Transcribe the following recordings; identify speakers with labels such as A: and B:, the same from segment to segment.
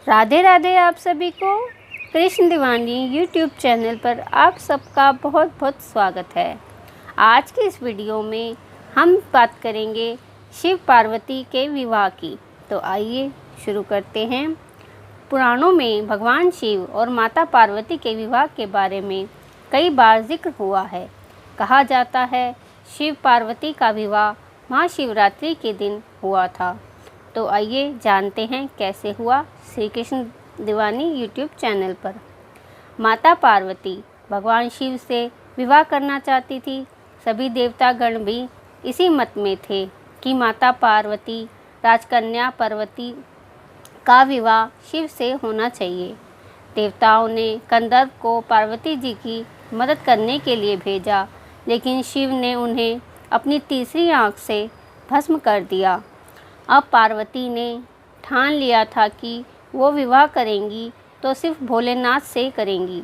A: राधे राधे आप सभी को। कृष्ण दीवानी यूट्यूब चैनल पर आप सबका बहुत बहुत स्वागत है। आज की इस वीडियो में हम बात करेंगे शिव पार्वती के विवाह की। तो आइए शुरू करते हैं। पुराणों में भगवान शिव और माता पार्वती के विवाह के बारे में कई बार जिक्र हुआ है। कहा जाता है शिव पार्वती का विवाह महाशिवरात्रि के दिन हुआ था। तो आइए जानते हैं कैसे हुआ। श्री कृष्ण दीवानी यूट्यूब चैनल पर माता पार्वती भगवान शिव से विवाह करना चाहती थी। सभी देवतागण भी इसी मत में थे कि माता पार्वती राजकन्या पार्वती का विवाह शिव से होना चाहिए। देवताओं ने कंदर्प को पार्वती जी की मदद करने के लिए भेजा, लेकिन शिव ने उन्हें अपनी तीसरी आंख से भस्म कर दिया। अब पार्वती ने ठान लिया था कि वो विवाह करेंगी तो सिर्फ भोलेनाथ से करेंगी।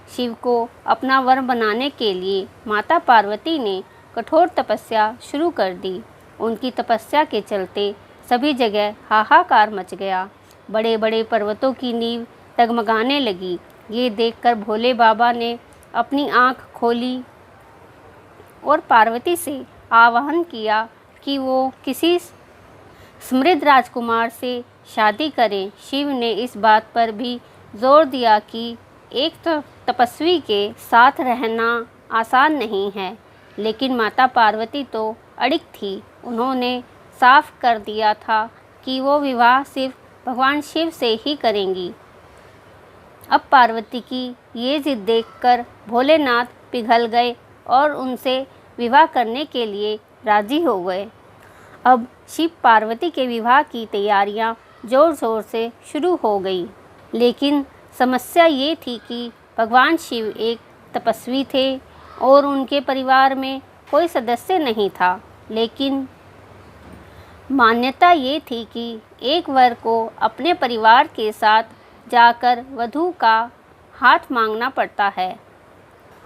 A: शिव को अपना वर बनाने के लिए माता पार्वती ने कठोर तपस्या शुरू कर दी। उनकी तपस्या के चलते सभी जगह हाहाकार मच गया। बड़े बड़े पर्वतों की नींव डगमगाने लगी। ये देखकर भोले बाबा ने अपनी आँख खोली और पार्वती से आह्वान किया कि वो किसी समृद्ध राजकुमार से शादी करें। शिव ने इस बात पर भी जोर दिया कि एक तपस्वी के साथ रहना आसान नहीं है, लेकिन माता पार्वती तो अड़िग थी। उन्होंने साफ कर दिया था कि वो विवाह सिर्फ भगवान शिव से ही करेंगी। अब पार्वती की ये जिद देखकर भोलेनाथ पिघल गए और उनसे विवाह करने के लिए राजी हो गए। अब शिव पार्वती के विवाह की तैयारियां ज़ोर ज़ोर से शुरू हो गई, लेकिन समस्या ये थी कि भगवान शिव एक तपस्वी थे और उनके परिवार में कोई सदस्य नहीं था। लेकिन मान्यता ये थी कि एक वर को अपने परिवार के साथ जाकर वधू का हाथ मांगना पड़ता है।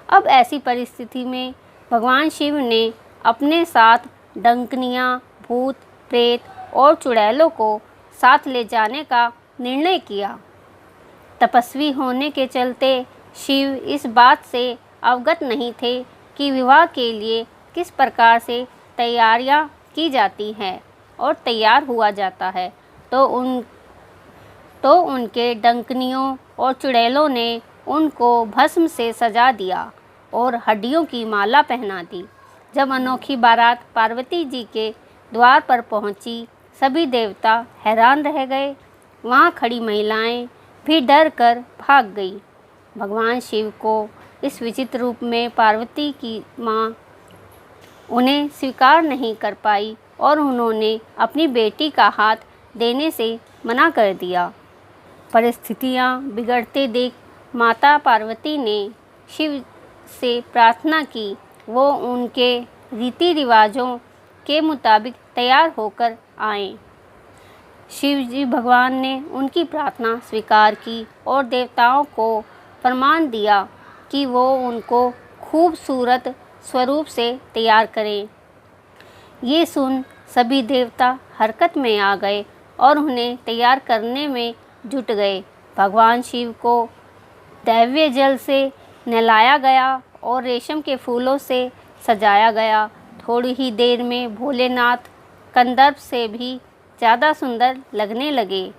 A: अब ऐसी परिस्थिति में भगवान शिव ने अपने साथ डंकनियाँ, भूत, प्रेत और चुड़ैलों को साथ ले जाने का निर्णय किया। तपस्वी होने के चलते शिव इस बात से अवगत नहीं थे कि विवाह के लिए किस प्रकार से तैयारियां की जाती हैं और तैयार हुआ जाता है। तो उनके डंकनियों और चुड़ैलों ने उनको भस्म से सजा दिया और हड्डियों की माला पहना दी। जब अनोखी बारात पार्वती जी के द्वार पर पहुंची, सभी देवता हैरान रह गए। वहां खड़ी महिलाएं भी डर कर भाग गई। भगवान शिव को इस विचित्र रूप में पार्वती की मां उन्हें स्वीकार नहीं कर पाई और उन्होंने अपनी बेटी का हाथ देने से मना कर दिया। परिस्थितियां बिगड़ते देख माता पार्वती ने शिव से प्रार्थना की। वो उनके रीति रिवाजों के मुताबिक तैयार होकर आए। शिव जी भगवान ने उनकी प्रार्थना स्वीकार की और देवताओं को फरमान दिया कि वो उनको खूबसूरत स्वरूप से तैयार करें। ये सुन सभी देवता हरकत में आ गए और उन्हें तैयार करने में जुट गए। भगवान शिव को दैवीय जल से नहलाया गया और रेशम के फूलों से सजाया गया। थोड़ी ही देर में भोलेनाथ कंदर्प से भी ज़्यादा सुंदर लगने लगे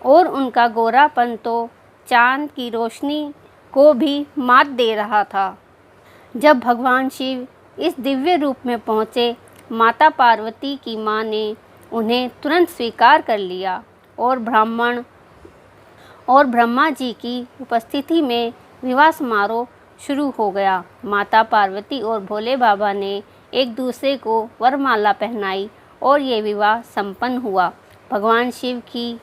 A: और उनका गोरापन तो चांद की रोशनी को भी मात दे रहा था। जब भगवान शिव इस दिव्य रूप में पहुँचे, माता पार्वती की माँ ने उन्हें तुरंत स्वीकार कर लिया और ब्रह्मा जी की उपस्थिति में विवाह समारोह शुरू हो गया। माता पार्वती और भोले बाबा ने एक दूसरे को वरमाला पहनाई और ये विवाह संपन्न हुआ। भगवान शिव की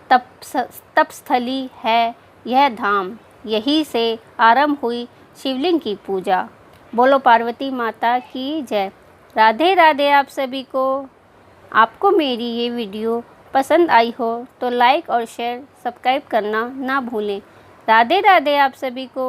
A: तपस्थली है यह धाम। यहीं से आरंभ हुई शिवलिंग की पूजा। बोलो पार्वती माता की जय। राधे राधे आप सभी को। आपको मेरी ये वीडियो पसंद आई हो तो लाइक और शेयर सब्सक्राइब करना ना भूलें। राधे राधे आप सभी को।